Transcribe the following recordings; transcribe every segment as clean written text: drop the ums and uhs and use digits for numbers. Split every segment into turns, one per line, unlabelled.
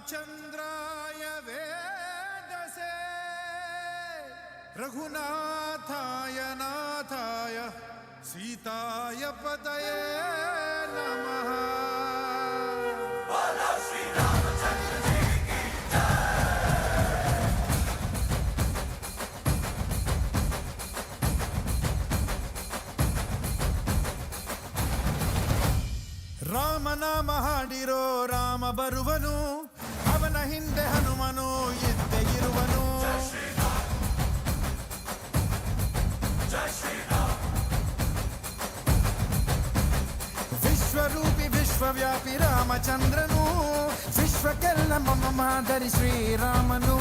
रामचंद्राय वेदसे रघुनाथाय नाथाय सीताय पतये नमः। ರಾಮನಾಮ ಹಾಡಿರೋ ರಾಮ ಬರುವನು, ಅವನ ಹಿಂದೆ ಹನುಮನು ಇದ್ದೇ ಇರುವನು. ವಿಶ್ವರೂಪಿ ವಿಶ್ವವ್ಯಾಪಿ ರಾಮಚಂದ್ರನು, ವಿಶ್ವಕ್ಕೆಲ್ಲ ಮಮ ಮಾದರಿ ಶ್ರೀರಾಮನು.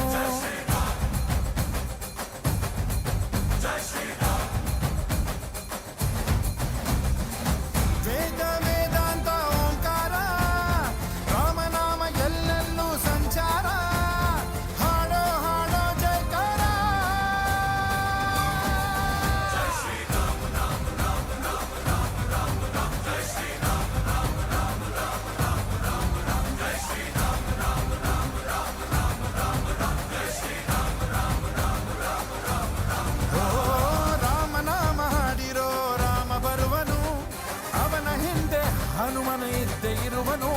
ವೇದ ವೇದಾಂತ ಓಂಕಾರ, ರಾಮನಾಮ ಎಲ್ಲೆಲ್ಲೂ ಸಂಚಾರ. ಹಾಡೋ ಹಾಡೋ ಜಯಕಾರ. ಓ ರಾಮನಾಮ ಹಾಡಿರೋ ರಾಮ ಬರುವನು, ಅವನ ಹಿಂದೆ ಹನುಮನು ಇದ್ದೇ ಇರುವನು.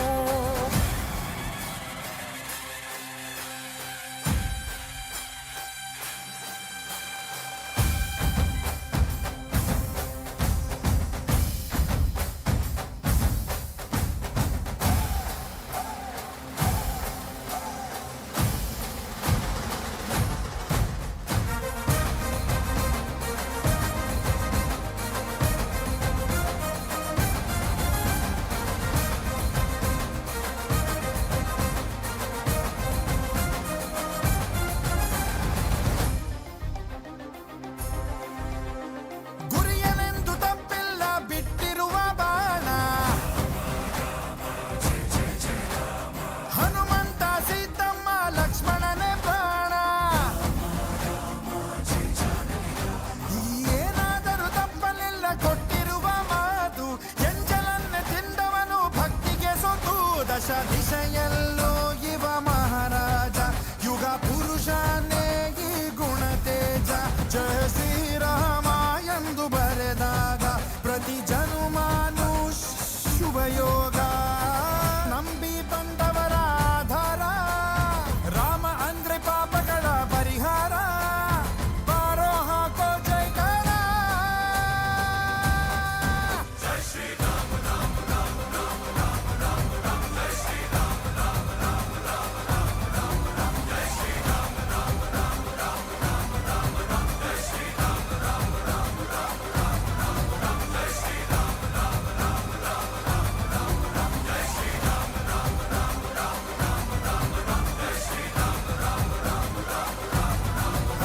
ಗುರಿಯನೆಂದು ತಪ್ಪಿಲ್ಲ ಬಿಟ್ಟಿರುವ ಬಾಣ, ಹನುಮಂತ ಸೀತಮ್ಮ ಲಕ್ಷ್ಮಣನೇ ಪ್ರಾಣ. ಏನಾದರೂ ತಪ್ಪಲಿಲ್ಲ ಕೊಟ್ಟಿರುವ ಮಾತು, ಎಂಜಲನ್ನೇ ತಿಂದವನು ಭಕ್ತಿಗೆ ಸೊತ್ತು. ದಶ ದಿಶೆಯಲ್ಲೂ ಇವ ಮಹಾರಾಜ, ಯುಗ ಪುರುಷನೇ ಈ ಗುಣ ತೇಜ. ಜಯ ಶ್ರೀರಾಮ ಎಂದು ಬರೆದಾಗ ಪ್ರತಿ ಜನುಮಾನು ಶುಭಯೋಗ. ನಂಬಿ ಬಂದವರ ಆಧಾರ, ರಾಮ ಅಂದ್ರೆ ಪಾಪಗಳ ಪರಿಹಾರ. ಬಾರೋ ಹಾಕೋ ಜೈಕಾರ.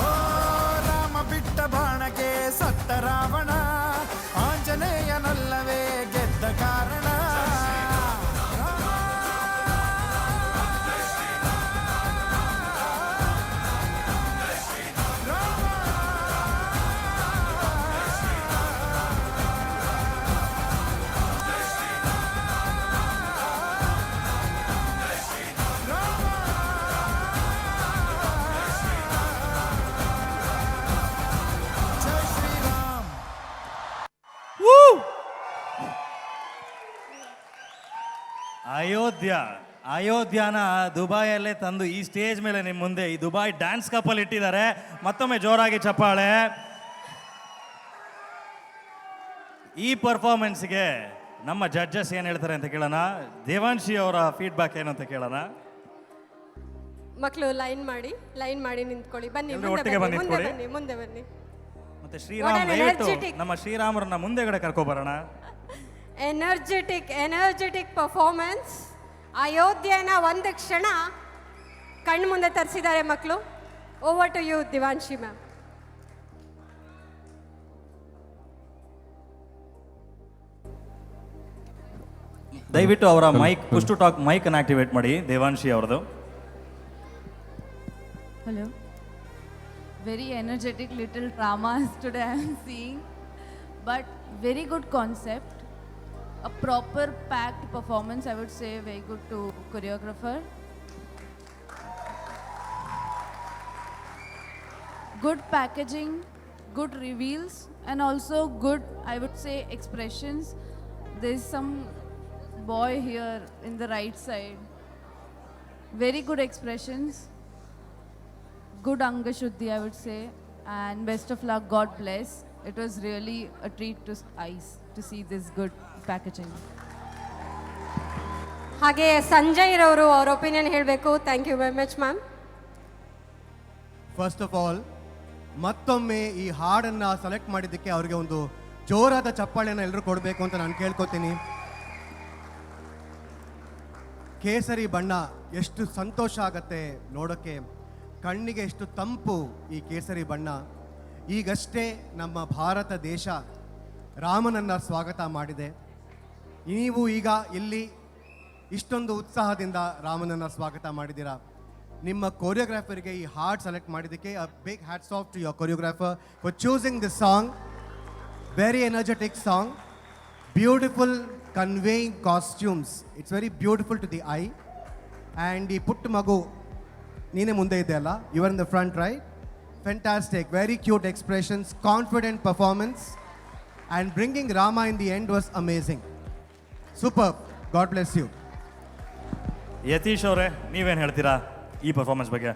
ಓ ರಾಮ ಬಿಟ್ಟ ಬಾಣಕ್ಕೆ ಸತ್ತ ರಾವಣ, ಆಂಜನೇಯನಲ್ಲವೇ ಗೆದ್ದ ಕಾರಣ. ಜೈ ಶ್ರೀರಾಮ್.
ಅಯೋಧ್ಯನ ದುಬೈಯಲ್ಲೇ ತಂದು ಈ ಸ್ಟೇಜ್ ಮೇಲೆ ನಿಮ್ಮ ಮುಂದೆ ಈ ದುಬೈ ಡ್ಯಾನ್ಸ್ ಕಪಲ್ ಇಟ್ಟಿದ್ದಾರೆ. ಮತ್ತೊಮ್ಮೆ ಜೋರಾಗಿ ಚಪ್ಪಾಳೆ. ಈ ಪರ್ಫಾರ್ಮೆನ್ಸ್ಗೆ ನಮ್ಮ ಜಡ್ಜಸ್ ಏನು ಹೇಳ್ತಾರೆ ಅಂತ ಕೇಳೋಣ. ದೇವಾಂಶಿ ಅವರ ಫೀಡ್ಬ್ಯಾಕ್ ಏನು ಅಂತ ಕೇಳೋಣ.
ಮಕ್ಕಳು ಲೈನ್ ಮಾಡಿ ನಿಂತ್ಕೊಳ್ಳಿ. ಬನ್ನಿ
ಎಲ್ರೂ
ಮುಂದೆ
ಒಟ್ಟಿಗೆ
ಬನ್ನಿ,
ಬಂದು
ಮುಂದೆ
ನಿಂತ್ಕೊಳ್ಳಿ.
ಬನ್ನಿ, ಮುಂದೆ ಬನ್ನಿ.
ಮತ್ತೆ ಶ್ರೀರಾಮ್
What an
ದಯವಿಟ್ಟು
energetic.
ನಮ್ಮ ಶ್ರೀರಾಮರನ್ನ ಮುಂದೆಗಡೆ ಕರ್ಕೊಬರೋಣ.
Energetic performance. ಅಯೋಧ್ಯೆನ ಒಂದು ಕ್ಷಣ ಕಣ್ಣು ಮುಂದೆ ತರಿಸಿದ್ದಾರೆ ಮಕ್ಕಳು. Over to you Divanshi ma'am.
ದಯವಿಟ್ಟು ಅವರ mic push to talk mic ಅನ್ನು ಆಕ್ಟಿವೇಟ್ ಮಾಡಿ ದೇವಾಂಶಿ ಅವರದು.
Hello. Very energetic little dramas today I am seeing, but very good concept. A proper packed performance, I would say. Very good to choreographer. good packaging, good reveals, and also good, I would say, expressions. There's some boy here in the right side. Very good expressions. Good Anga Shuddhi, I would say. And best of luck, God bless. It was really a treat to eyes to see this good packaging.
ಹಾಗೆ ಸಂಜಯ್ ರವರು ಅವ್ರ opinion ಹೇಳಬೇಕು. Thank you very much ma'am.
First of all ಮತ್ತೊಮ್ಮೆ ಈ ಹಾಡನ್ನು select ಮಾಡಿದ್ದಕ್ಕೆ ಅವರಿಗೆ ಒಂದು ಜೋರಾದ ಚಪ್ಪಾಳೆಯನ್ನು ಎಲ್ಲರೂ ಕೊಡಬೇಕು ಅಂತ ನಾನು ಕೇಳ್ಕೊತೀನಿ. ಕೇಸರಿ ಬಣ್ಣ ಎಷ್ಟು ಸಂತೋಷ ಆಗತ್ತೆ ನೋಡೋಕ್ಕೆ, ಕಣ್ಣಿಗೆ ಎಷ್ಟು ತಂಪು ಈ ಕೇಸರಿ ಬಣ್ಣ. ಈಗಷ್ಟೇ ನಮ್ಮ ಭಾರತ ದೇಶ ರಾಮನನ್ನು ಸ್ವಾಗತ ಮಾಡಿದೆ. ನೀವು ಈಗ ಇಲ್ಲಿ ಇಷ್ಟೊಂದು ಉತ್ಸಾಹದಿಂದ ರಾಮನನ್ನು ಸ್ವಾಗತ ಮಾಡಿದ್ದೀರಾ. ನಿಮ್ಮ ಕೊರಿಯೋಗ್ರಾಫರ್ಗೆ ಈ ಹಾಡ್ ಸೆಲೆಕ್ಟ್ ಮಾಡಿದ್ದಕ್ಕೆ big hats off to your choreographer for choosing this song. Very energetic song, beautiful conveying costumes. It's very beautiful to the eye. And ಈ ಪುಟ್ಟ ಮಗು ನೀನೇ ಮುಂದೆ ಇದೆ ಅಲ್ಲ, you are in the front right. Fantastic, very cute expressions, confident performance, and bringing ರಾಮ in the end was amazing. Super, God bless you.
Yatish ಅವರೇ, ನೀವೇನು ಹೇಳ್ತೀರಾ ಈ ಪರ್ಫಾರ್ಮೆನ್ಸ್ ಬಗ್ಗೆ?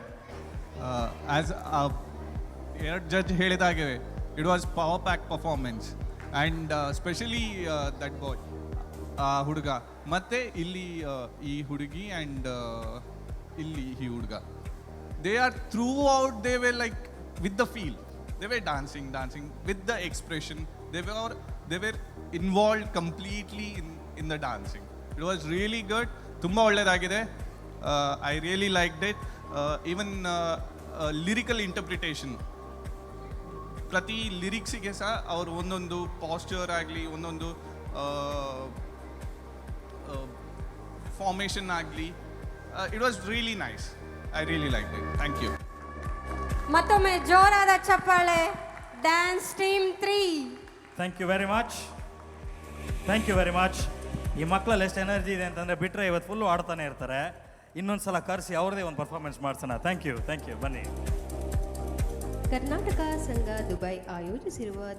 ಆ್ಯಸ್ ಎರಡು ಜಡ್ಜ್ ಹೇಳಿದಾಗೆ it was power pack performance. And specially that boy, ಹುಡುಗ, ಮತ್ತು ಇಲ್ಲಿ ಈ ಹುಡುಗಿ ಆ್ಯಂಡ್ ಇಲ್ಲಿ ಈ ಹುಡುಗ, they are through out, they way like with the feel, they way dancing with the expression, they were involved completely in the dancing. It was really good, ತುಂಬ ಒಳ್ಳೆಯದಾಗಿದೆ. I really liked it. Even lyrical interpretation, ಪ್ರತಿ ಲಿರಿಕ್ಸಿಗೆ ಸಹ ಅವರು ಒಂದೊಂದು Pasteur ಆಗಲಿ, ಒಂದೊಂದು formation ಆಗಲಿ, it was really nice. I really liked it. Thank you.
ಮತ್ತೊಮ್ಮೆ ಜೋರಾದ ಚಪ್ಪಾಳೆ dance team 3.
Thank you very much, thank you very much. ಈ ಮಕ್ಕಳಲ್ಲಿ ಎಷ್ಟು ಎನರ್ಜಿ ಇದೆ ಅಂತಂದರೆ ಬಿಟ್ಟರೆ ಇವತ್ತು ಫುಲ್ಲು ಆಡ್ತಾನೆ ಇರ್ತಾರೆ. ಇನ್ನೊಂದು ಸಲ ಕರೆಸಿ ಅವ್ರದ್ದೇ ಒಂದು ಪರ್ಫಾರ್ಮೆನ್ಸ್ ಮಾಡಿಸೋಣ. ಥ್ಯಾಂಕ್ ಯು, ಬನ್ನಿ.
ಕರ್ನಾಟಕ ಸಂಘ ದುಬೈ ಆಯೋಜಿಸಿರುವ